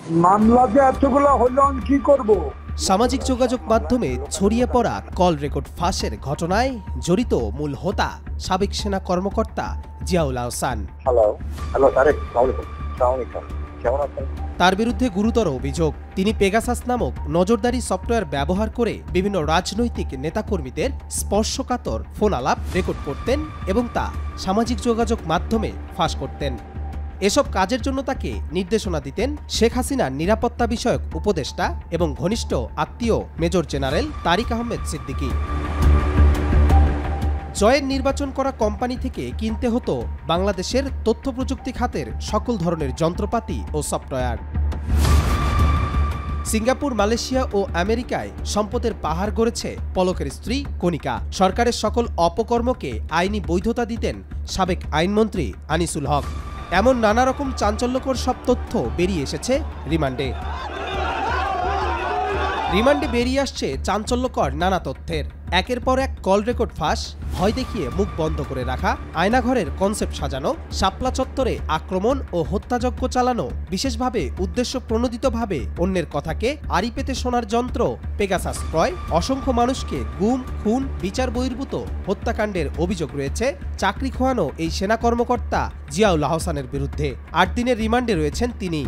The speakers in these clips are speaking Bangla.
মামলা যে এতগুলো হলো আমি কি করব? সামাজিক যোগাযোগ মাধ্যমে ছড়িয়ে পড়া কল রেকর্ড ফাঁসের ঘটনায় জড়িত মূল হোতা সাবেক সেনা কর্মকর্তা জিয়াউল আহসান। হ্যালো তারেক, আসসালামু আলাইকুম। কেমন আছেন? তার বিরুদ্ধে গুরুতর অভিযোগ, তিনি পেগাসাস নামক নজরদারি সফটওয়্যার ব্যবহার করে বিভিন্ন রাজনৈতিক নেতাকর্মীদের স্পর্শকাতর ফোন আলাপ রেকর্ড করতেন এবং তা সামাজিক যোগাযোগ মাধ্যমে ফাঁস করতেন। এসব কাজের জন্য তাকে নির্দেশনা দিতেন শেখ হাসিনার নিরাপত্তা বিষয়ক উপদেষ্টা এবং ঘনিষ্ঠ আত্মীয় মেজর জেনারেল তারিক আহমেদ সিদ্দিকী। জয়ের নির্বাচন করা কোম্পানি থেকে কিনতে হতো বাংলাদেশের তথ্য প্রযুক্তি খাতের সকল ধরনের যন্ত্রপাতি ও সফটওয়্যার। সিঙ্গাপুর, মালয়েশিয়া ও আমেরিকায় সম্পদের পাহাড় গড়েছে পলকের স্ত্রী কণিকা। সরকারের সকল অপকর্মকে আইনি বৈধতা দিতেন সাবেক আইনমন্ত্রী আনিসুল হক। এমন নানা রকম চাঞ্চল্যকর সব তথ্য বেরিয়ে এসেছে রিমান্ডে। বেরিয়ে আসছে চাঞ্চল্যকর নানা তথ্যের একের পর এক কল রেকর্ড ফাঁস, ভয় দেখিয়ে মুখ বন্ধ করে রাখা, আয়নাঘরের কনসেপ্ট সাজানো, শাপলা চত্বরে আক্রমণ ও হত্যাযজ্ঞ চালানো, বিশেষভাবে উদ্দেশ্য প্রণোদিতভাবে অন্যের কথাকে আড়ি পেতে শোনার যন্ত্র পেগাসাস ক্রয়, অসংখ্য মানুষকে গুম, খুন, বিচার বহির্ভূত হত্যাকাণ্ডের অভিযোগ রয়েছে চাকরি খোয়ানো এই সেনা কর্মকর্তা জিয়াউল আহসানের বিরুদ্ধে। 8 দিনের রিমান্ডে রয়েছেন তিনি।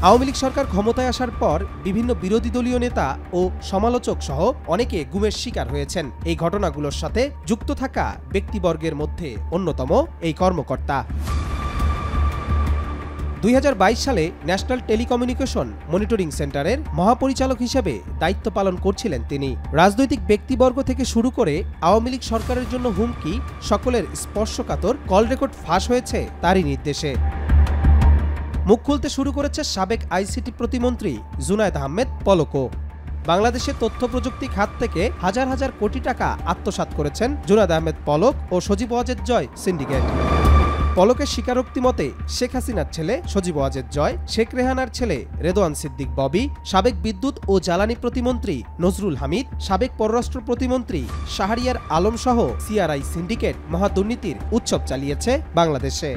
আওয়ামী লীগ সরকার ক্ষমতায় আসার পর বিভিন্ন বিরোধী দলীয় নেতা ও সমালোচক সহ অনেকে গুমের শিকার হয়েছেন। এই ঘটনাগুলোর সাথে যুক্ত থাকা ব্যক্তিবর্গের মধ্যে অন্যতম এই কর্মকর্তা। 2022 সালে ন্যাশনাল টেলিকমিউনিকেশন মনিটরিং সেন্টারের মহাপরিচালক হিসেবে দায়িত্ব পালন করছিলেন তিনি। রাজনৈতিক ব্যক্তিবর্গ থেকে শুরু করে আওয়ামী লীগ সরকারের জন্য হুমকি, সকলের স্পর্শকাতর কল রেকর্ড ফাঁস হয়েছে তারই নির্দেশে। মুখ খুলতে শুরু করেছে সাবেক আইসিটি প্রতিমন্ত্রী জুনায়েদ আহমেদ পলকও। বাংলাদেশের তথ্য প্রযুক্তি খাত থেকে হাজার হাজার কোটি টাকা আত্মসাৎ করেছেন জুনায়েদ আহমেদ পলক ও সজীব ওয়াজেদ জয় সিন্ডিকেট। পলকের স্বীকারোক্তি মতে শেখ হাসিনার ছেলে সজীব ওয়াজেদ জয়, শেখ রেহানার ছেলে রেদওয়ান সিদ্দিক ববি, সাবেক বিদ্যুৎ ও জ্বালানি প্রতিমন্ত্রী নজরুল হামিদ, সাবেক পররাষ্ট্র প্রতিমন্ত্রী শাহরিয়ার আলম সহ সিআরআই সিন্ডিকেট মহাদুর্নীতির উৎসব চালিয়েছে বাংলাদেশে।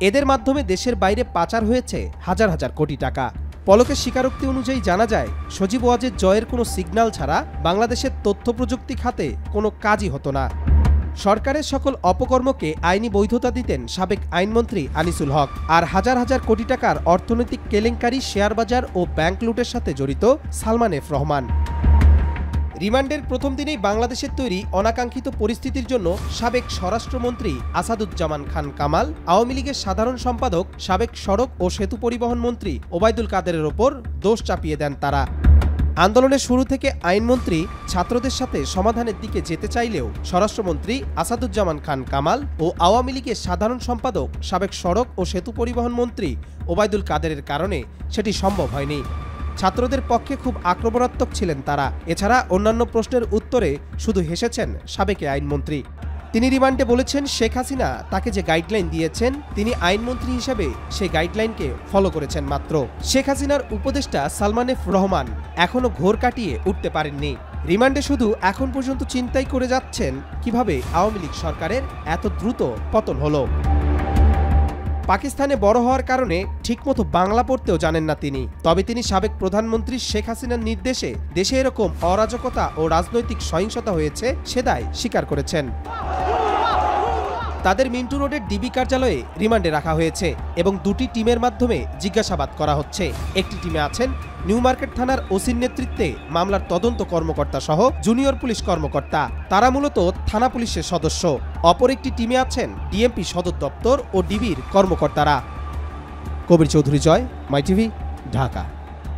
এদের মাধ্যমে দেশের বাইরে পাচার হয়েছে হাজার হাজার কোটি টাকা। পলকের স্বীকারোক্তি অনুযায়ী জানা যায়, সজীব ওয়াজেদ জয়ের কোনো সিগন্যাল ছাড়া বাংলাদেশের তথ্য প্রযুক্তি খাতে কোনো কাজই হতো না। সরকারের সকল অপকর্মকে আইনি বৈধতা দিতেন সাবেক আইনমন্ত্রী আনিসুল হক। আর হাজার হাজার কোটি টাকার অর্থনৈতিক কেলেঙ্কারি, শেয়ার বাজার ও ব্যাংক লুটের সাথে জড়িত সালমান এফ রহমান। রিমান্ডের প্রথম দিনেই বাংলাদেশের তৈরি অনাকাঙ্ক্ষিত পরিস্থিতির জন্য সাবেক স্বরাষ্ট্রমন্ত্রী আসাদুজ্জামান খান কামাল, আওয়ামী লীগের সাধারণ সম্পাদক, সাবেক সড়ক ও সেতু পরিবহন মন্ত্রী ওবায়দুল কাদেরের ওপর দোষ চাপিয়ে দেন তারা। আন্দোলনের শুরু থেকে আইনমন্ত্রী ছাত্রদের সাথে সমাধানের দিকে যেতে চাইলেও স্বরাষ্ট্রমন্ত্রী আসাদুজ্জামান খান কামাল ও আওয়ামী লীগের সাধারণ সম্পাদক, সাবেক সড়ক ও সেতু পরিবহন মন্ত্রী ওবায়দুল কাদেরের কারণে সেটি সম্ভব হয়নি। ছাত্রদের পক্ষে খুব আক্রমণাত্মক ছিলেন তারা। এছাড়া অন্যান্য প্রশ্নের উত্তরে শুধু হেসেছেন সাবেক আইনমন্ত্রী। তিনি রিমান্ডে বলেছেন, শেখ হাসিনা তাকে যে গাইডলাইন দিয়েছেন তিনি আইনমন্ত্রী হিসেবে সেই গাইডলাইনকে ফলো করেছেন মাত্র। শেখ হাসিনার উপদেষ্টা সালমান এফ রহমান এখনও ঘোর কাটিয়ে উঠতে পারেননি। রিমান্ডে শুধু এখন পর্যন্ত চিন্তাই করে যাচ্ছেন কিভাবে আওয়ামী লীগ সরকারের এত দ্রুত পতন হলো। পাকিস্তানে বড় হওয়ার কারণে ঠিকমতো বাংলা পড়তেও জানেন না তিনি। তবে তিনি সাবেক প্রধানমন্ত্রী শেখ হাসিনার নির্দেশে দেশে এরকম অরাজকতা ও রাজনৈতিক সহিংসতা হয়েছে সে দায় স্বীকার করেছেন। তাদের মিন্টু রোডের ডিবি কার্যালয়ে রিমান্ডে রাখা হয়েছে এবং 2টি টিমের মাধ্যমে জিজ্ঞাসাবাদ করা হচ্ছে। একটি টিমে আছেন নিউ মার্কেট থানার ওসির নেতৃত্বে মামলার তদন্ত কর্মকর্তা সহ জুনিয়র পুলিশ কর্মকর্তা, তারা মূলত থানা পুলিশের সদস্য। অপর একটি টিমে আছেন ডিএমপি সদর দপ্তর ও ডিবির কর্মকর্তারা। কবির চৌধুরী জয়, মাই টিভি, ঢাকা।